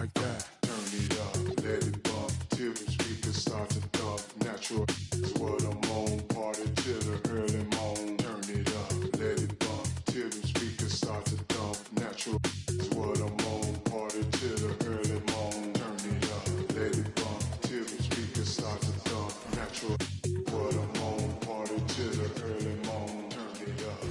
like that. Turn it up, let it bump till the speakers start to thump. Natural is what I'm on. Party till the early morn. Turn it up, let it bump till the speakers start to thump. Natural is what I'm on. Party till the early morn. Turn it up, let it bump till the speakers start to thump. Natural what I'm on. Party till the early morn. Turn it up.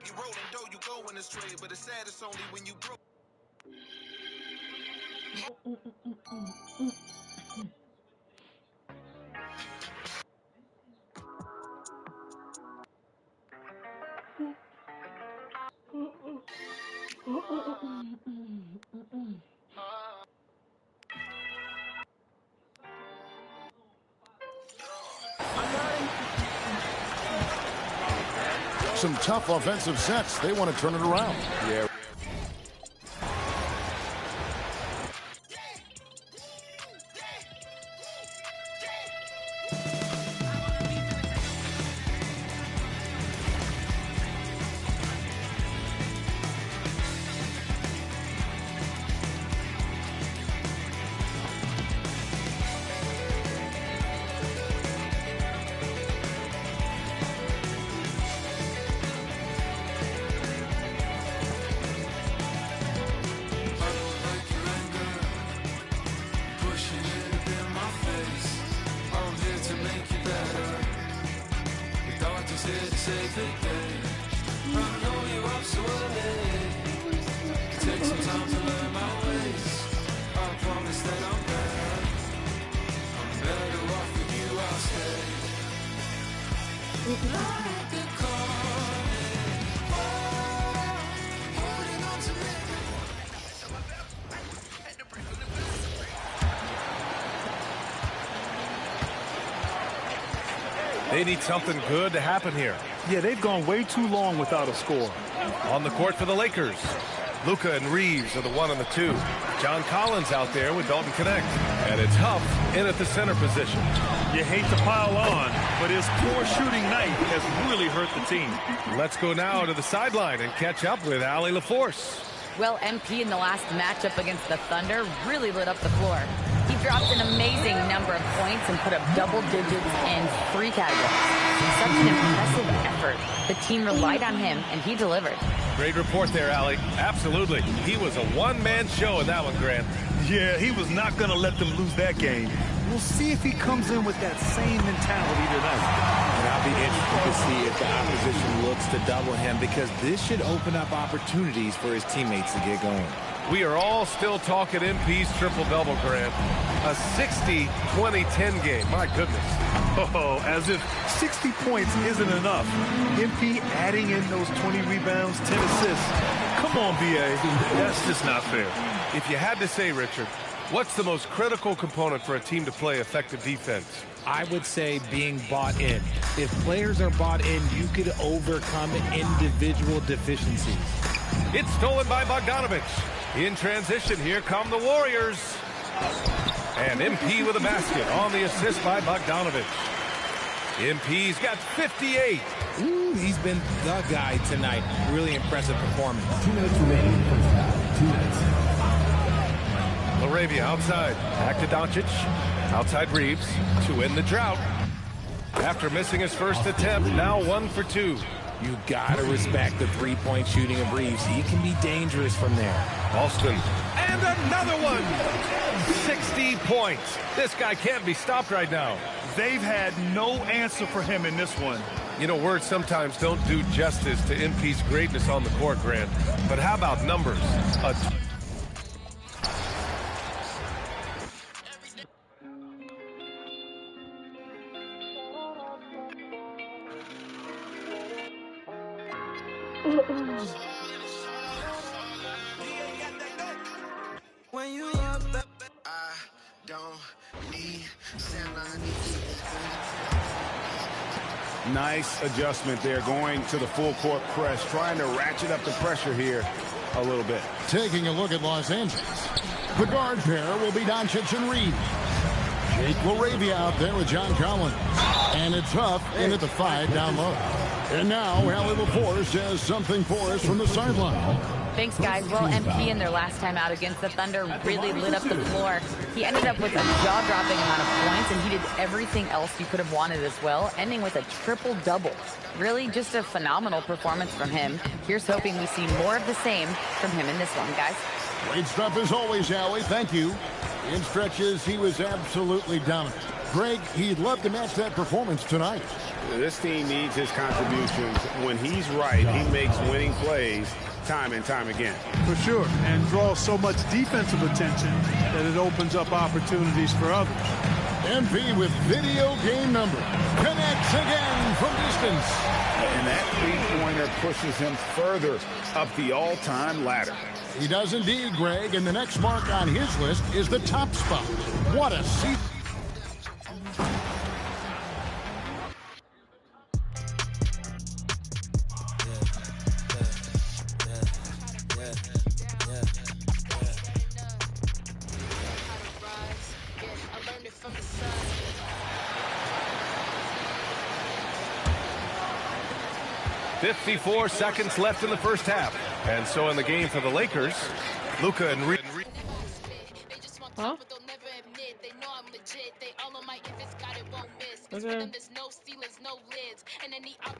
You rolling dough, you go in this trade, but it's sad it's only when you broke. Some tough offensive sets. They want to turn it around. Yeah. Take some time to learn my ways. I promise that I'm better. I'm better off with you, I'll stay. Like a carnage, holding on to me. They need something good to happen here. Yeah, they've gone way too long without a score. On the court for the Lakers, Luka and Reeves are the 1 and the 2. John Collins out there with Dalton Connect. And it's Huff in at the center position. You hate to pile on, but his poor shooting night has really hurt the team. Let's go now to the sideline and catch up with Allie LaForce. Well, MP in the last matchup against the Thunder really lit up the floor. He dropped an amazing number of points and put up double digits in 3 categories. Such an impressive effort. The team relied on him, and he delivered. Great report there, Allie. Absolutely. He was a one-man show in that one, Grant. Yeah, he was not going to let them lose that game. We'll see if he comes in with that same mentality tonight. And I'll be interested to see if the opposition looks to double him, because this should open up opportunities for his teammates to get going. We are all still talking MP's triple-double, Grant. A 60-20-10 game. My goodness. Oh, as if 60 points isn't enough. MP adding in those 20 rebounds, 10 assists. Come on, BA. That's just not fair. If you had to say, Richard, what's the most critical component for a team to play effective defense? I would say being bought in. If players are bought in, you could overcome individual deficiencies. It's stolen by Bogdanovich. In transition, here come the Warriors. And MP with a basket on the assist by Bogdanovich. MP's got 58. Ooh, he's been the guy tonight. Really impressive performance. 2 minutes remaining in the first half. 2 minutes. Laravia outside. Back to Doncic. Outside Reeves to end the drought. After missing his first attempt, now 1 for 2. You gotta respect the three-point shooting of Reeves. He can be dangerous from there. Alston. And another one! 60 points. This guy can't be stopped right now. They've had no answer for him in this one. You know, words sometimes don't do justice to MP's greatness on the court, Grant. But how about numbers? you up. I don't need Nice adjustment there, going to the full court press, trying to ratchet up the pressure here a little bit. Taking a look at Los Angeles. The guard pair will be Doncic and Reed. Jake LaRavia out there with John Collins. And it's Huff in at the 5 down low. And now Allie LaForce has something for us from the sideline. Thanks, guys. Well, MP in their last time out against the Thunder really lit up the floor. He ended up with a jaw-dropping amount of points, and he did everything else you could have wanted as well, ending with a triple-double. Really just a phenomenal performance from him. Here's hoping we see more of the same from him in this one, guys. Great stuff as always, Allie. Thank you. In stretches, he was absolutely dominant. Greg, he'd love to match that performance tonight. This team needs his contributions. When he's right, he makes winning plays time and time again. For sure, and draws so much defensive attention that it opens up opportunities for others. MP with video game number. Connects again from distance. And that three-pointer pushes him further up the all-time ladder. He does indeed, Greg, and the next mark on his list is the top spot. What a seat. .54 seconds left in the first half. And so in the game for the Lakers, Luka and Reed. Huh?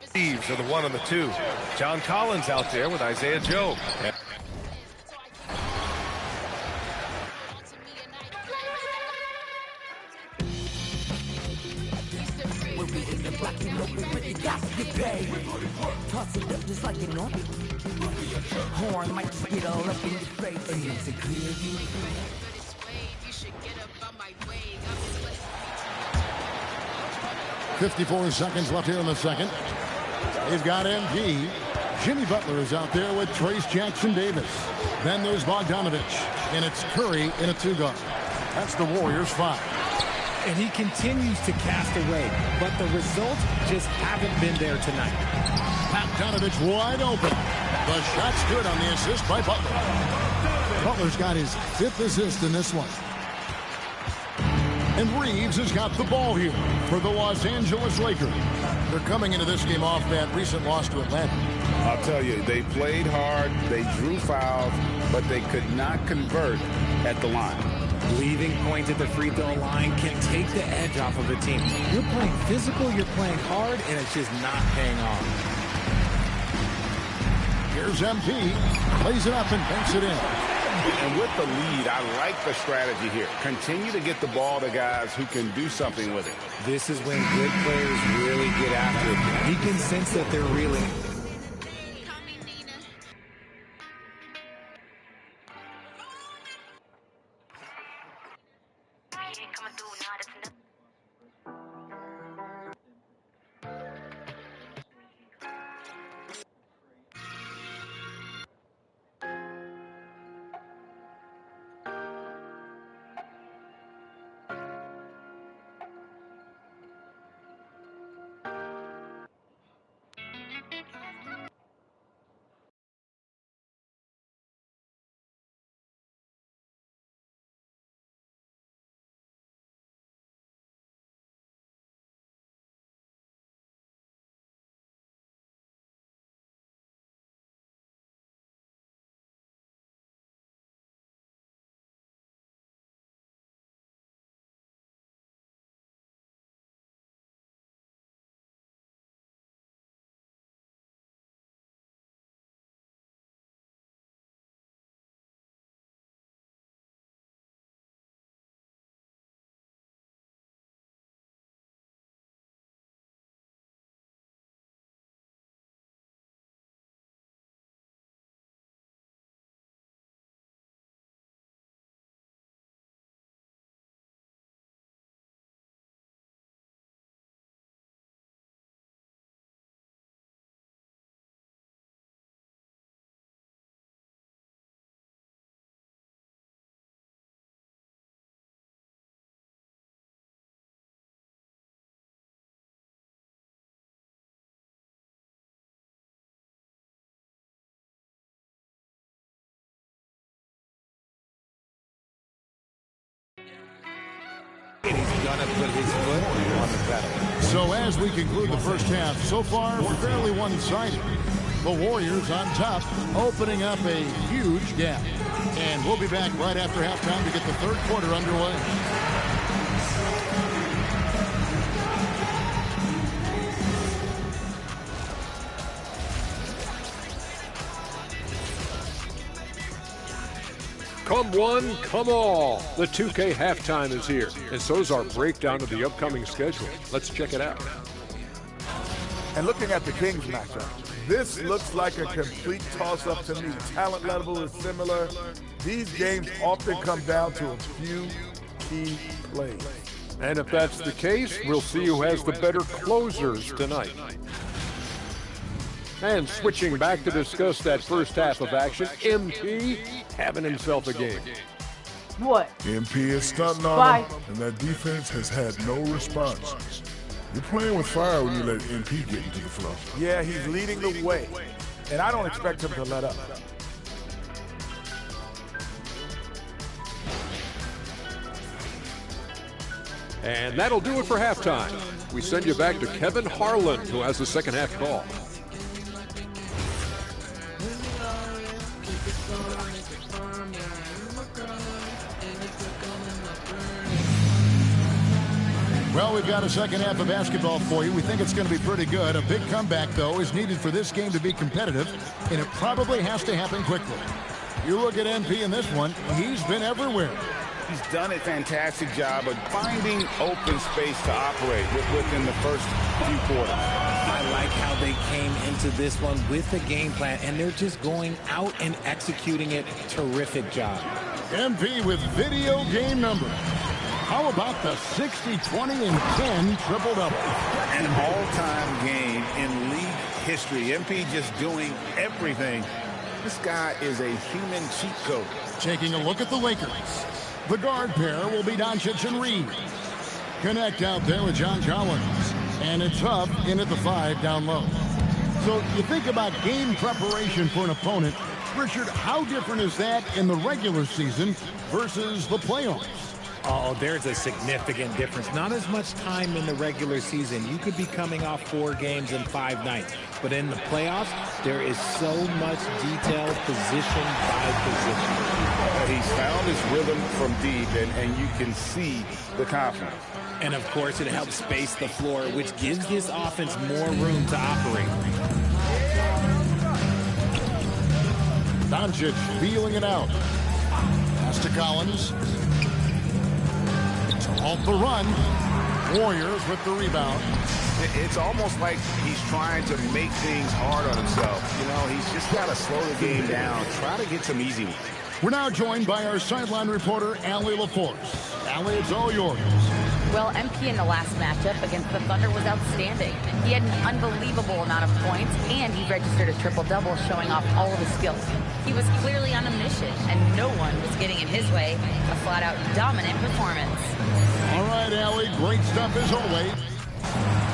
Steves are the 1 and the 2. John Collins out there with Isaiah Joe. Toss it up just like you know. Horn might just get all up in your face. And it's a clear view. 54 seconds left here in the second. They've got MP. Jimmy Butler is out there with Trace Jackson-Davis. Then there's Bogdanovich. And it's Curry in a 2-guard. That's the Warriors 5. And he continues to cast away, but the results just haven't been there tonight. Bogdanovich wide open. The shot's good on the assist by Butler. Butler's got his 5th assist in this one. And Reeves has got the ball here for the Los Angeles Lakers. They're coming into this game off that recent loss to Atlanta. I'll tell you, they played hard, they drew fouls, but they could not convert at the line. Leaving points at the free throw line can take the edge off of a team. You're playing physical, you're playing hard, and it's just not paying off. Here's MP. Plays it up and banks it in. And with the lead, I like the strategy here. Continue to get the ball to guys who can do something with it. This is when good players really get after it. He can sense that they're reeling. going to put his foot on the pedal. So as we conclude the first half, so far fairly one-sided. The Warriors on top, opening up a huge gap. And we'll be back right after halftime to get the third quarter underway. Come one, come all. The 2K halftime is here, and so is our breakdown of the upcoming schedule. Let's check it out. And looking at the Kings matchup, this looks like a complete toss-up to me. Talent level is similar. These games often come down to a few key plays. And if that's the case, we'll see who has the better closers tonight. And switching back to discuss that first half of action, MP having himself a game. What? MP is stunting on him, and that defense has had no response. You're playing with fire when you let MP get into the flow. Yeah, he's leading the way, and I don't expect him to let up. And that'll do it for halftime. We send you back to Kevin Harlan, who has the second half call. Well, we've got a second half of basketball for you. We think it's going to be pretty good. A big comeback, though, is needed for this game to be competitive, and it probably has to happen quickly. You look at MP in this one, he's been everywhere. He's done a fantastic job of finding open space to operate within the first few quarters. I like how they came into this one with a game plan, and they're just going out and executing it. Terrific job. MP with video game number. How about the 60, 20, and 10 triple-double? An all-time game in league history. MP just doing everything. This guy is a human cheat code. Taking a look at the Lakers. The guard pair will be Doncic and Reed. Connect out there with John Collins. And it's up in at the 5 down low. So you think about game preparation for an opponent. Richard, how different is that in the regular season versus the playoffs? Oh, there's a significant difference. Not as much time in the regular season. You could be coming off 4 games in 5 nights. But in the playoffs, there is so much detail position by position. He's found his rhythm from deep, and you can see the confidence. And, of course, it helps space the floor, which gives this offense more room to operate. Doncic feeling it out. Pass to Collins. Off the run. Warriors with the rebound. It's almost like he's trying to make things hard on himself. You know, he's just got to slow the game down. Try to get some easy ones. We're now joined by our sideline reporter, Allie LaForce. Allie, it's all yours. Well, MP in the last matchup against the Thunder was outstanding. He had an unbelievable amount of points, and he registered a triple-double showing off all of his skills. He was clearly on a mission, and no one was getting in his way. A flat-out dominant performance. All right, Allie, great stuff as always.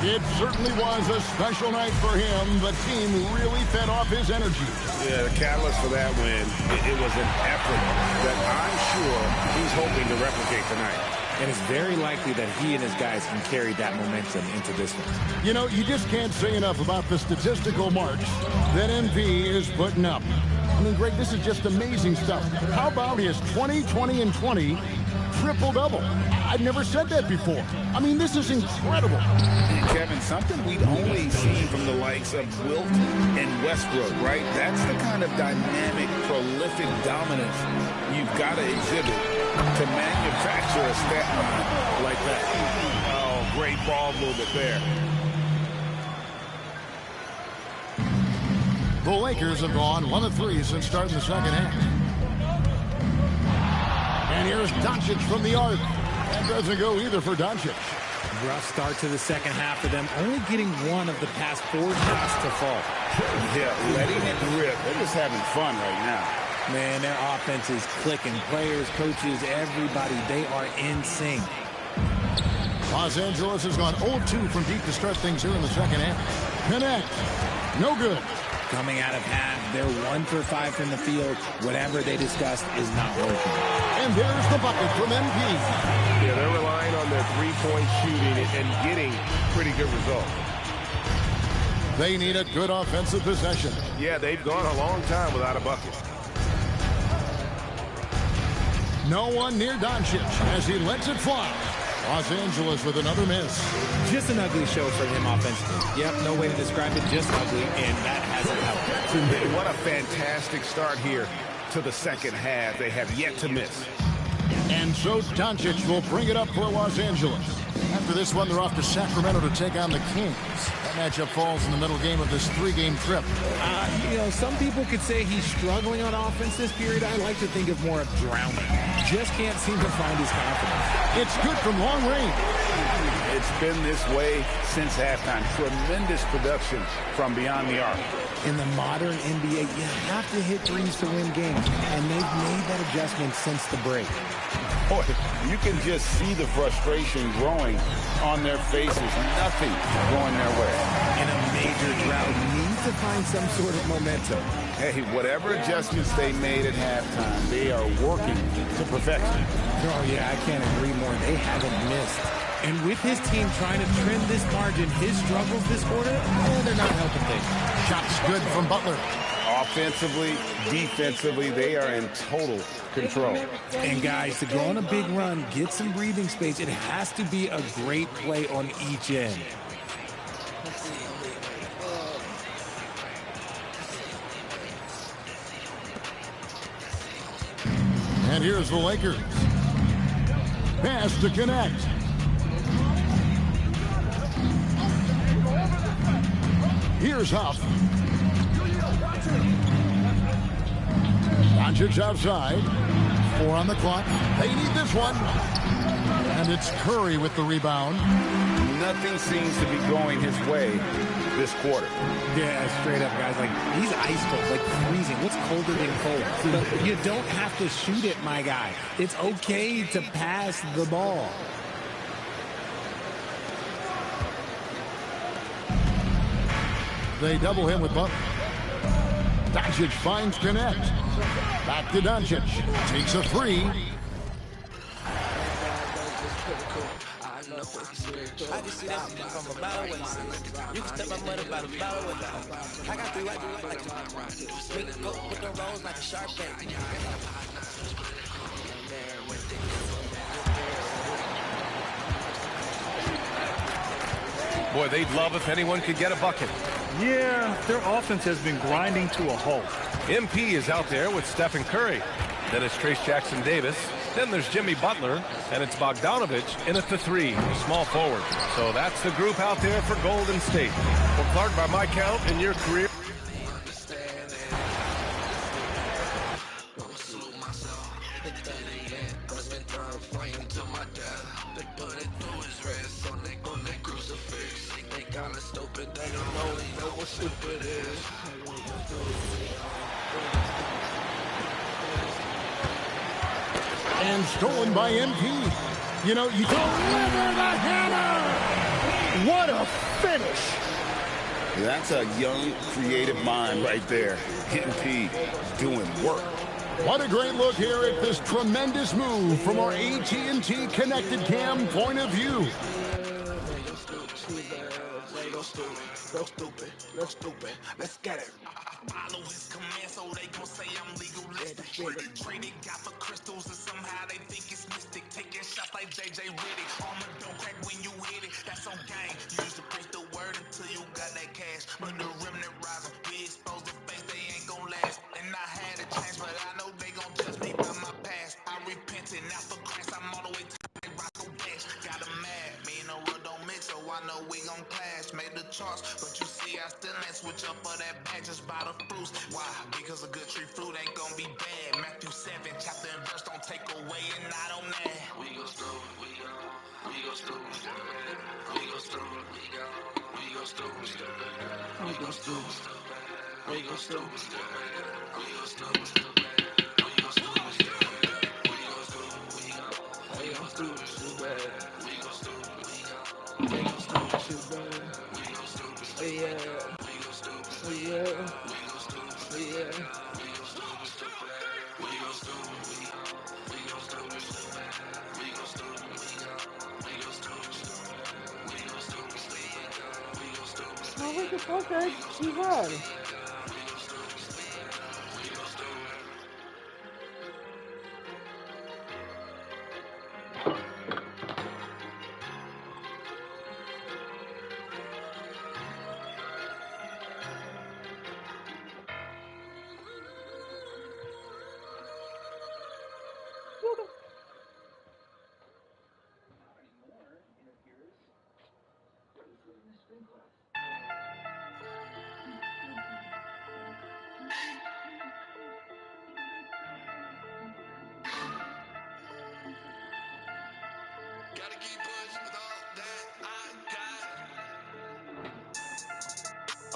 It certainly was a special night for him. The team really fed off his energy. Yeah, the catalyst for that win, it was an effort that I'm sure he's hoping to replicate tonight. And it's very likely that he and his guys can carry that momentum into this one. You know, you just can't say enough about the statistical march that MP is putting up. I mean, Greg, this is just amazing stuff. How about his 20, 20, and 20 triple-double? I've never said that before. I mean, this is incredible. And Kevin, something we've only seen from the likes of Wilt and Westbrook, right? That's the kind of dynamic, prolific dominance you've got to exhibit to manufacture a stat line like that. Oh, great ball movement there. The Lakers have gone 1 of 3 since starting the second half. And here's Doncic from the arc. That doesn't go either for Doncic. Rough start to the second half for them, only getting 1 of the past 4 shots to fall. Yeah, letting it rip. They're just having fun right now. Man, their offense is clicking. Players, coaches, everybody, they are in sync. Los Angeles has gone 0-2 from deep to start things here in the second half. Connect. No good. Coming out of half, they're 1 for 5 from the field. Whatever they discussed is not working. And there's the bucket from MP. Yeah, they're relying on their three-point shooting and getting pretty good results. They need a good offensive possession. Yeah, they've gone a long time without a bucket. No one near Doncic as he lets it fly. Los Angeles with another miss. Just an ugly show for him offensively. Yep, no way to describe it, just ugly, and that hasn't helped. What a fantastic start here to the second half. They have yet to miss. And so Doncic will bring it up for Los Angeles. After this one, they're off to Sacramento to take on the Kings. That matchup falls in the middle game of this three-game trip. Some people could say he's struggling on offense this period. I like to think of more of drowning. Just can't seem to find his confidence. It's good from long range. It's been this way since halftime. Tremendous production from beyond the arc. In the modern NBA, you have to hit threes to win games, and they've made that adjustment since the break. Boy, you can just see the frustration growing on their faces. Nothing going their way. In a major drought, needs to find some sort of momentum. Hey, whatever adjustments they made at halftime, they are working to perfection. Oh, yeah, I can't agree more. They haven't missed. And with his team trying to trim this margin, his struggles this quarter, they're not helping things. Shots good from Butler. Offensively, defensively, they are in total control. And guys, to go on a big run, get some breathing space, it has to be a great play on each end. And here's the Lakers. Pass to connect. Here's Huff. Doncic outside. 4 on the clock. They need this one. And it's Curry with the rebound. Nothing seems to be going his way this quarter. Yeah, straight up, guys. Like, he's ice cold, like freezing. What's colder than cold? But you don't have to shoot it, my guy. It's okay to pass the ball. They double him with Butler. Doncic finds connect. Back to Doncic. Takes a three. I just see that from a battle with you can step my mother by the battle with I got 3 right like make go with the rolls like a sharp bait. Boy, they'd love if anyone could get a bucket. Yeah, their offense has been grinding to a halt. MP is out there with Stephen Curry. Then it's Trace Jackson-Davis. Then there's Jimmy Butler, and it's Bogdanovich in at the 3, small forward. So that's the group out there for Golden State. Well, Clark, by my count, in your career, And stolen by MP. You know, you deliver the hammer. What a finish. That's a young, creative mind right there. MP doing work. What a great look here at this tremendous move from our AT&T Connected Cam point of view. Go stupid, let's stupid, let's get it. Follow his command, so they gon' say I'm legalistic. Traded got for crystals, and somehow they think it's mystic. Taking shots like JJ Riddick. Armor don't crack when you hit it. That's on game. You used to preach the word until you got that cash. But the remnant rising, we exposed the face, they ain't gon' last. And I had a chance, but I know they gon' judge me by my past. I repented, now for Christ, I'm all the way to the Roscoe Dash. Got 'em mad, me and the world don't mix, so I know we gon' clash. Made the charts, but you see, I still ain't switch up for that bag just by the fruits. Why? Because a good tree fruit ain't gon' be bad. Matthew 7, chapter and verse don't take away and not on that. We gon' stupid, we gon' stupid, we gon' stupid, we gon' stupid, we gon' stupid, we gon' stupid, we gon' stupid, we gon' stupid, we gon' stupid, we gon' stupid, we gon' stupid, yeah, Okay, he's right.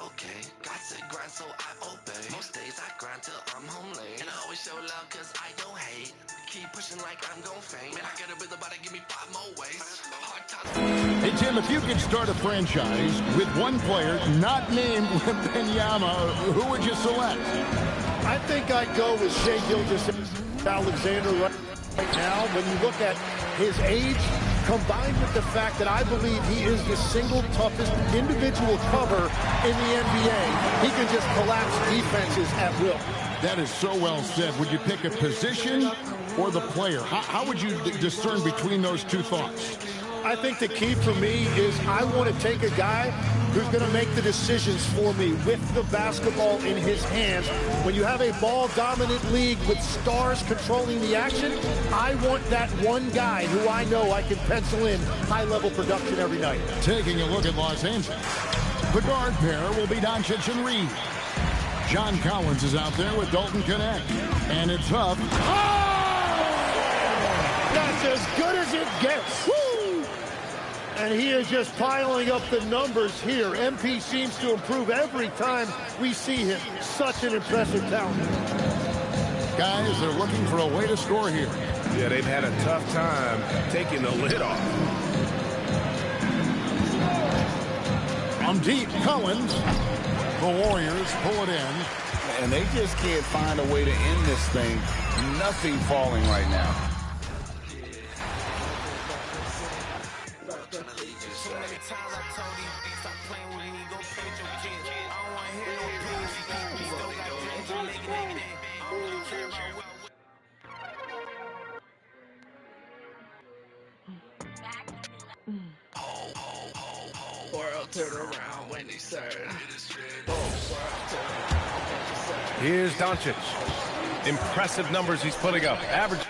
Okay, got to grind so I obey. Most days I grind till I'm home late. And I always show love cause I don't hate. Keep pushing like I'm gon' faint. Man, I get a rhythm, but give me 5 more ways. Hard times. Hey, Tim, if you could start a franchise with one player not named Wembanyama, who would you select? I think I'd go with Shai Gilgeous-Alexander right now. When you look at his age, combined with the fact that I believe he is the single toughest individual cover in the NBA, he can just collapse defenses at will. That is so well said. Would you pick a position or the player? How would you discern between those two thoughts? I think the key for me is I want to take a guy who's going to make the decisions for me with the basketball in his hands. When you have a ball-dominant league with stars controlling the action, I want that one guy who I know I can pencil in high-level production every night. Taking a look at Los Angeles. The guard pair will be Doncic and Reed. John Collins is out there with Dalton Connect. And it's up. Oh! That's as good as it gets. Woo! And he is just piling up the numbers here. MP seems to improve every time we see him. Such an impressive talent. Guys, they're looking for a way to score here. Yeah, they've had a tough time taking the lid off. From deep, Collins. The Warriors pull it in. And they just can't find a way to end this thing. Nothing falling right now. Here's Doncic. Impressive numbers he's putting up. Average.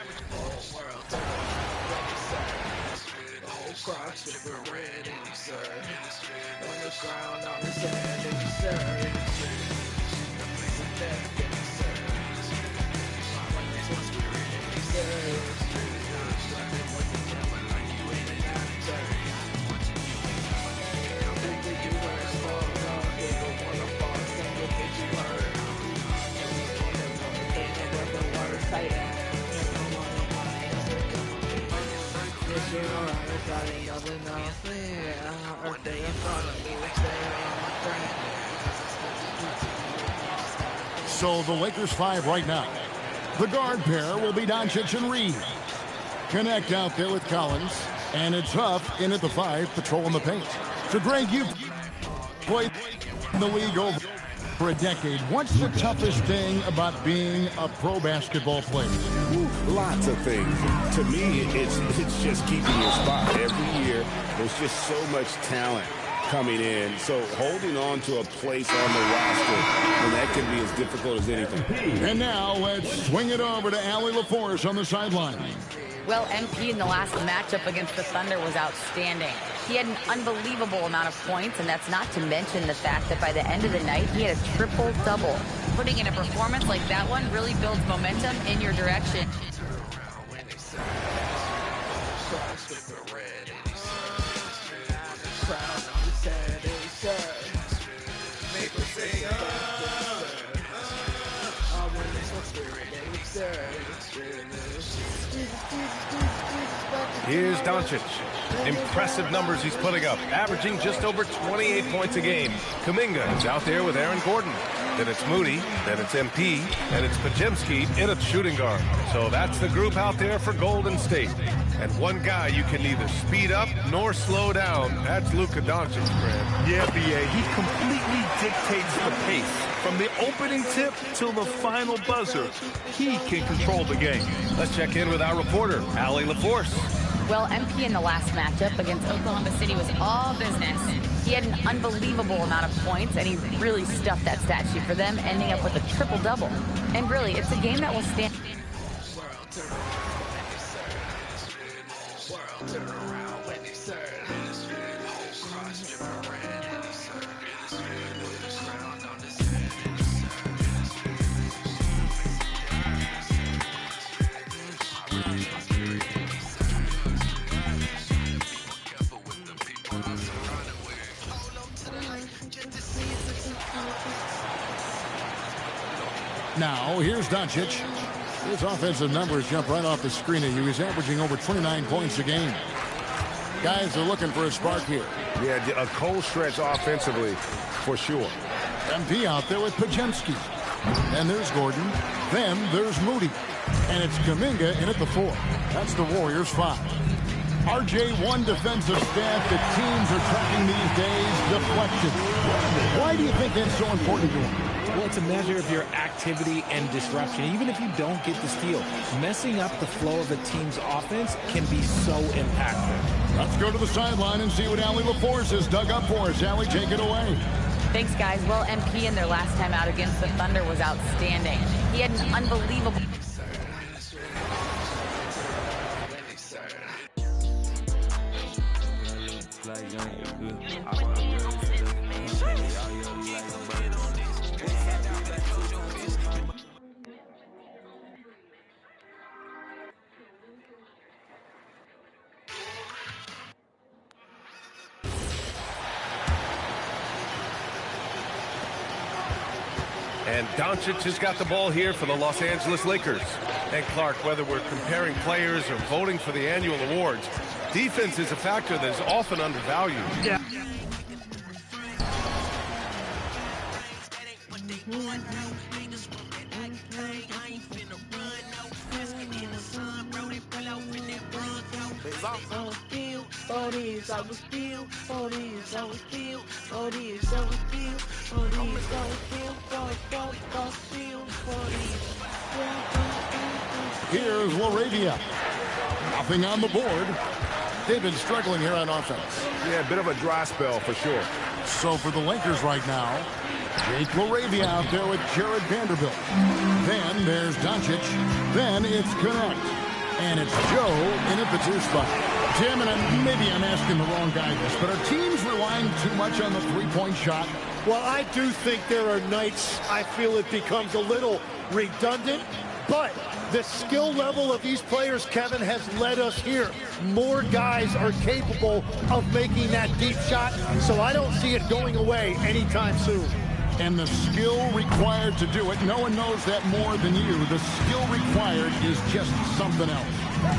So the Lakers 5 right now. The guard pair will be Doncic and Reed. Connect out there with Collins. And it's Huff in at the 5, patrolling the paint. So, Greg, you've played in the league over for a decade. What's the toughest thing about being a pro basketball player? Lots of things. To me, it's just keeping your spot. Every year, there's just so much talent coming in. So holding on to a place on the roster, and that can be as difficult as anything. And now let's swing it over to Allie LaForce on the sideline. Well, MP in the last matchup against the Thunder was outstanding. He had an unbelievable amount of points, and that's not to mention the fact that by the end of the night, he had a triple-double. Putting in a performance like that one really builds momentum in your direction. Here's Doncic. Impressive numbers he's putting up, averaging just over 28 points a game. Kuminga is out there with Aaron Gordon. then it's Moody, then it's MP, and it's Pajemski in at shooting guard. So that's the group out there for Golden State. And one guy you can neither speed up nor slow down, that's Luka Doncic, Grant. Yeah, B.A., he completely dictates the pace. From the opening tip till the final buzzer, he can control the game. Let's check in with our reporter, Allie LaForce. Well, MP in the last matchup against Oklahoma City was all business. He had an unbelievable amount of points, and he really stuffed that stat sheet for them, ending up with a triple-double. And really, it's a game that will stand... Now, here's Doncic. His offensive numbers jump right off the screen at you. He's averaging over 29 points a game. Guys are looking for a spark here. Yeah, a cold stretch offensively, for sure. MP out there with Pajemski. And there's Gordon. Then there's Moody. And it's Kuminga in at the 4. That's the Warriors' 5. RJ, one defensive stat that teams are tracking these days, deflection. Why do you think that's so important to them? Well, it's a measure of your activity and disruption. Even if you don't get the steal, messing up the flow of a team's offense can be so impactful. Let's go to the sideline and see what Allie LaForce has dug up for us. Allie, take it away. Thanks, guys. Well, MP in their last time out against the Thunder was outstanding. He had an unbelievable... And Doncic has got the ball here for the Los Angeles Lakers. And Clark, whether we're comparing players or voting for the annual awards, defense is a factor that is often undervalued. Yeah. Here's Laravia. Nothing on the board. They've been struggling here on offense. Yeah, a bit of a dry spell for sure. So for the Lakers right now, Jake Laravia out there with Jared Vanderbilt. Then there's Doncic. Then it's Connect. And it's Joe in at the 2 spot. Tim, and maybe I'm asking the wrong guy this, but are teams relying too much on the three-point shot? Well, I do think there are nights I feel it becomes a little redundant, but the skill level of these players, Kevin, has led us here. More guys are capable of making that deep shot, so I don't see it going away anytime soon. And the skill required to do it, no one knows that more than you. The skill required is just something else.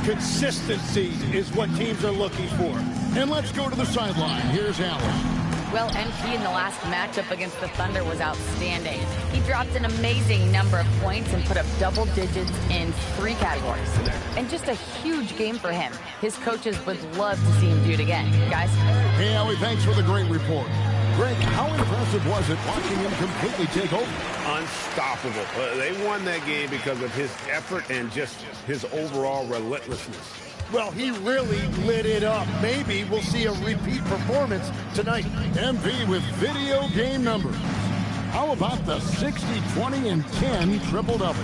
Consistency is what teams are looking for. And let's go to the sideline. Here's Allen. Well, MP in the last matchup against the Thunder was outstanding. He dropped an amazing number of points and put up double digits in 3 categories. And just a huge game for him. His coaches would love to see him do it again. Guys? Hey, Allie, thanks for the great report. Greg, how impressive was it watching him completely take over? Unstoppable. They won that game because of his effort and just his overall relentlessness. Well, he really lit it up. Maybe we'll see a repeat performance tonight. MP with video game numbers. How about the 60, 20, and 10 triple-double?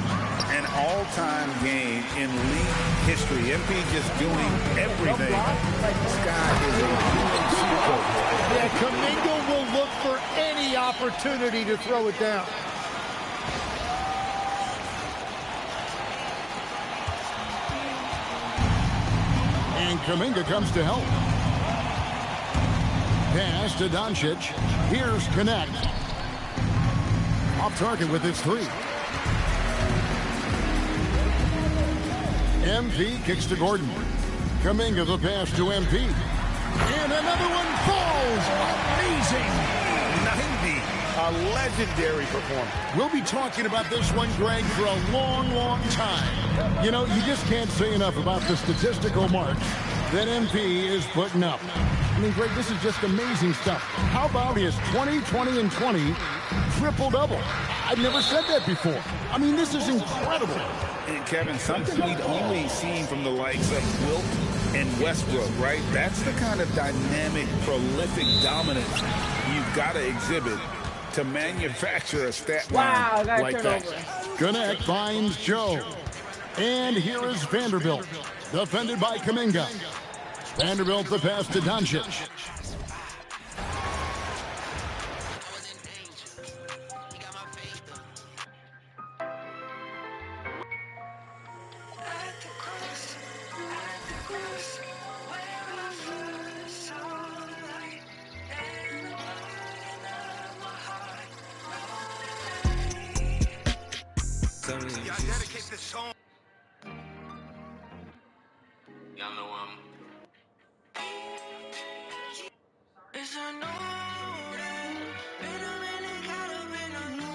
An all-time game in league history. MP just doing everything. This guy is a human superstar. Yeah, Kuminga will look for any opportunity to throw it down. And Kuminga comes to help. Pass to Doncic. Here's Connect. Off target with his 3. MP kicks to Gordon. Kuminga the pass to MP. And another one falls. Amazing. 90. A legendary performance. We'll be talking about this one, Greg, for a long, long time. You know, you just can't say enough about the statistical marks that MP is putting up. I mean, Greg, this is just amazing stuff. How about his 20, 20, and 20 triple-double? I've never said that before. I mean, this is incredible. And Kevin, something we'd only seen from the likes of Wilt and Westbrook, right? That's the kind of dynamic, prolific dominance you've got to exhibit to manufacture a stat line like that. Gannett finds Joe. And here is Vanderbilt, defended by Kuminga. Vanderbilt the pass to Doncic. Y'all know It's a no that been a minute, gotta been a no.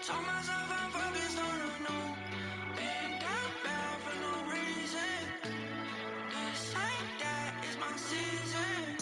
Told myself I'm focused on a no. Been down for no reason. This ain't that, it's my season.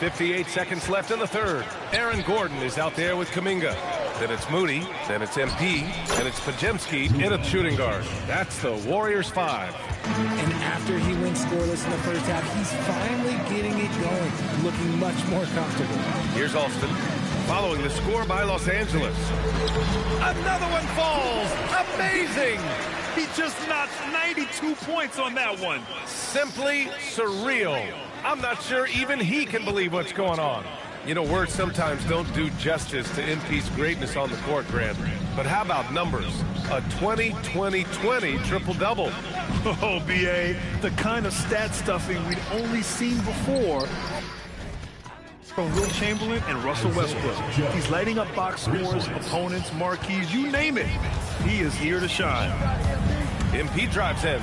.58 seconds left in the third. Aaron Gordon is out there with Kuminga. Then it's Moody, then it's MP, and it's Podziemski in a shooting guard. That's the Warriors 5. And after he went scoreless in the first half, he's finally getting it going, looking much more comfortable. Here's Alston, following the score by Los Angeles. Another one falls! Amazing! He just knocked 92 points on that one. Simply surreal. I'm not sure even he can believe what's going on. You know, words sometimes don't do justice to MP's greatness on the court, Grant. But how about numbers? A 20-20-20 triple-double. Oh, B.A., the kind of stat stuffing we'd only seen before from Will Chamberlain and Russell Westbrook. He's lighting up box scores, opponents, marquees, you name it. He is here to shine. MP drives in.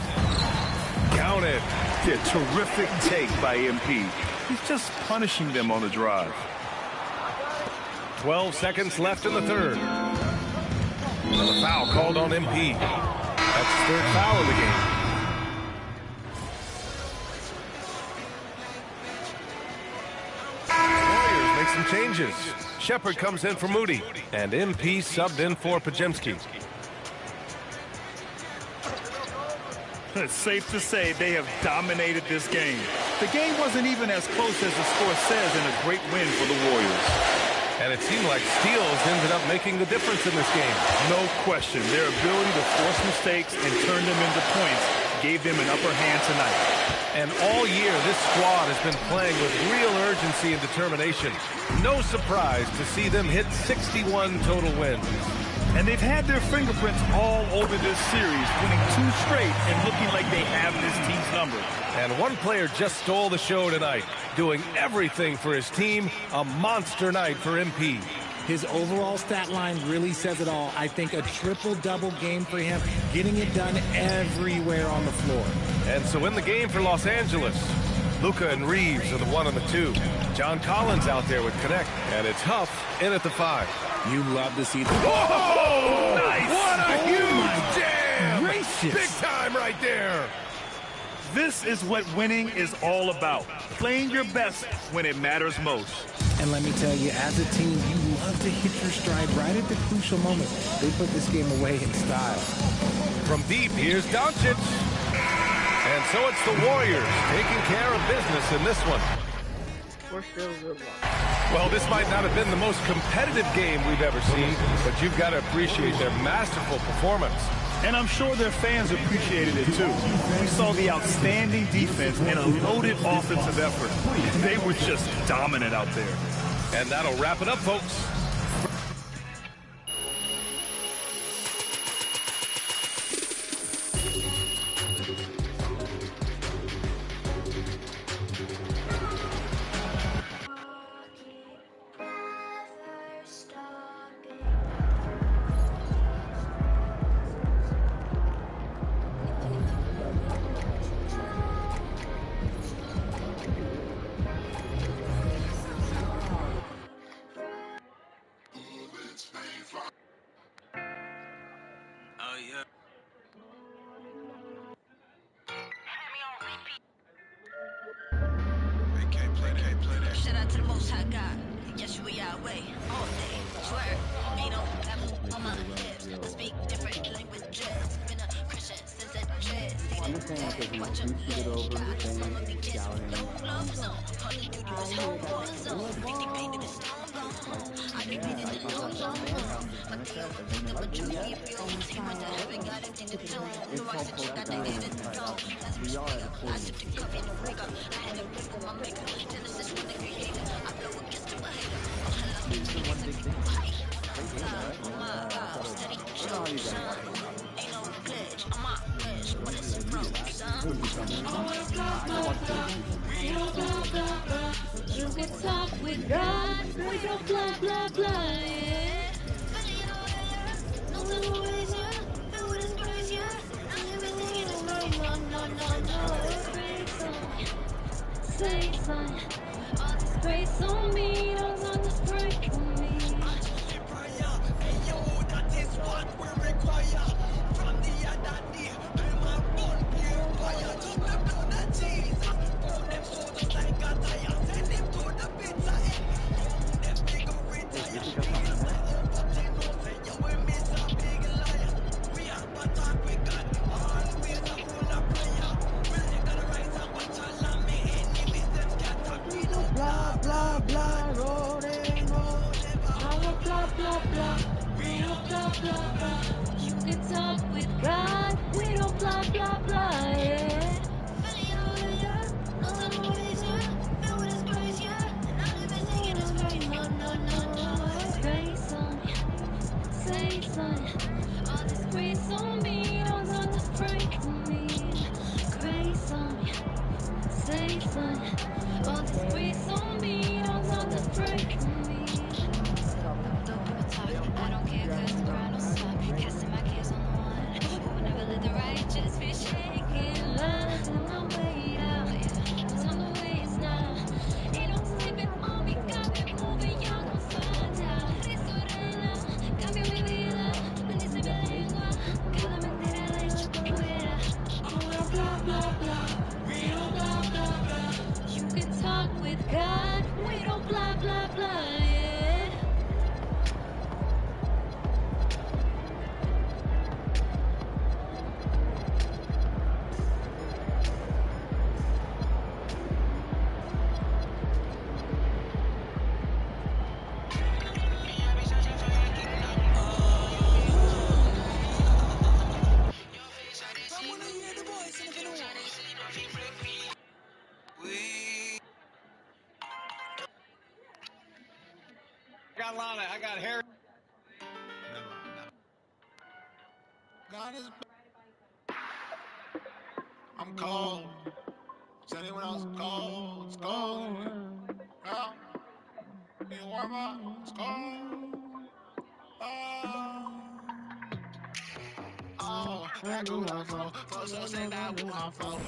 Count it. Yeah, terrific take by MP. He's just punishing them on the drive. 12 seconds left in the third. And the foul called on MP. That's his third foul of the game. Warriors make some changes. Shepard comes in for Moody. And MP subbed in for Podziemski. It's safe to say they have dominated this game. The game wasn't even as close as the score says, and a great win for the Warriors. And it seemed like steals ended up making the difference in this game. No question. Their ability to force mistakes and turn them into points gave them an upper hand tonight. And all year, this squad has been playing with real urgency and determination. No surprise to see them hit 61 total wins. And they've had their fingerprints all over this series, winning 2 straight and looking like they have this team's number. And one player just stole the show tonight, doing everything for his team. A monster night for MP. His overall stat line really says it all. I think a triple-double game for him, getting it done everywhere on the floor. And so in the game for Los Angeles, Luka and Reeves are the 1 and the 2. John Collins out there with Connect, and it's Huff in at the 5. You love to see the... Whoa! Nice! What a huge jam! Gracious. Big time right there! This is what winning is all about. Playing your best when it matters most. And let me tell you, as a team, you love to hit your stride right at the crucial moment. They put this game away in style. From deep, here's Doncic. And so it's the Warriors taking care of business in this one. Well, this might not have been the most competitive game we've ever seen, but you've got to appreciate their masterful performance. And I'm sure their fans appreciated it too. We saw the outstanding defense and a loaded offensive effort. They were just dominant out there. And that'll wrap it up, folks. yeah. Shout out to the most high God. Yeshua Yahweh. All day. Swear. Ain't no devil on my lips. Speak different languages. Been a Christian since the dreads. See the dead. Watch them live. God. Some of these kids don't love zone. Call of Duty was home war zone. 50 painted the stone gone home. I defeated the long zone. But they don't think that what you see if you take one to heaven. God is in the throne. The rocks that you got to get in the zone. That's what speaker. I sip the coffee in the breaker. I had to break with my maker. Genesis from the creator. I blow a kiss to a hater. I lost the keys and people hate. Oh my God, steady chosen. Ain't no glitch on my wish. What is frozen? Blah, blah, blah. We don't blah, blah, blah. You can talk with God. We don't blah, blah, blah. Yeah. No, no, grace on me. Say son. All this grace on me. Don't want to break on me. That is what we require. From the other day, I'm a born pure fire. Just the blood of Jesus. Burn them soldiers like a tire. Send them to the pizza end. Young them big retire. Biggest my own, but you know say you will miss a big liar. We have a talk with God. Always a full of prayer. Will you gotta rise and watch all of me enemies them scatter. We no Blah, blah, blah, rolling on. Blah, blah, blah, blah. We don't blah, blah, blah. You can talk with God. We don't blah, blah, blah. Yeah. Grace on me. Say son. All this grace on me. Don't want to break me. Grace on me. Say son. All this grace on me. Don't want to break me. Though people talk, I don't care cause the ground don't stop. Casting my cares on the one who will never let the righteous be shaken. Lies in my way out, what's on the way is now. Ain't no sleeping on me, got me moving, y'all gon' find out. Resorena, cambio mi vida, bendice mi lengua. Cada mentira la echo fuera. Oh, blah, blah, blah, we don't blah, blah, blah. You can talk with God, we don't blah, blah, blah, yeah. I got Lana, I got Harry. God is I'm cold. Is anyone else cold? It's cold. Yeah. You warm up? It's cold. Oh, that Wuhan flow. Flow so sick, that Wuhan flow.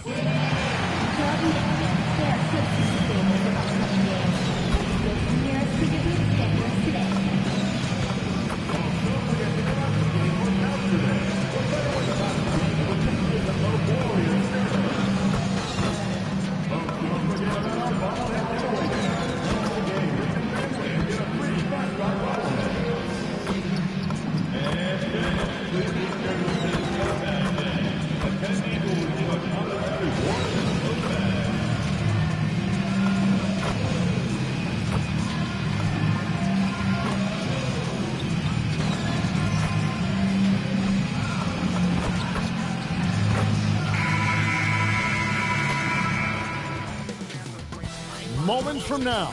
Moments from now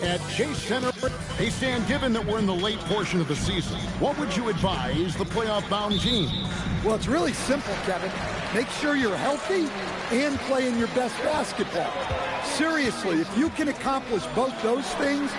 at Chase Center. Hey, Stan, given that we're in the late portion of the season, what would you advise the playoff-bound team? Well, it's really simple, Kevin. Make sure you're healthy and playing your best basketball. Seriously, if you can accomplish both those things,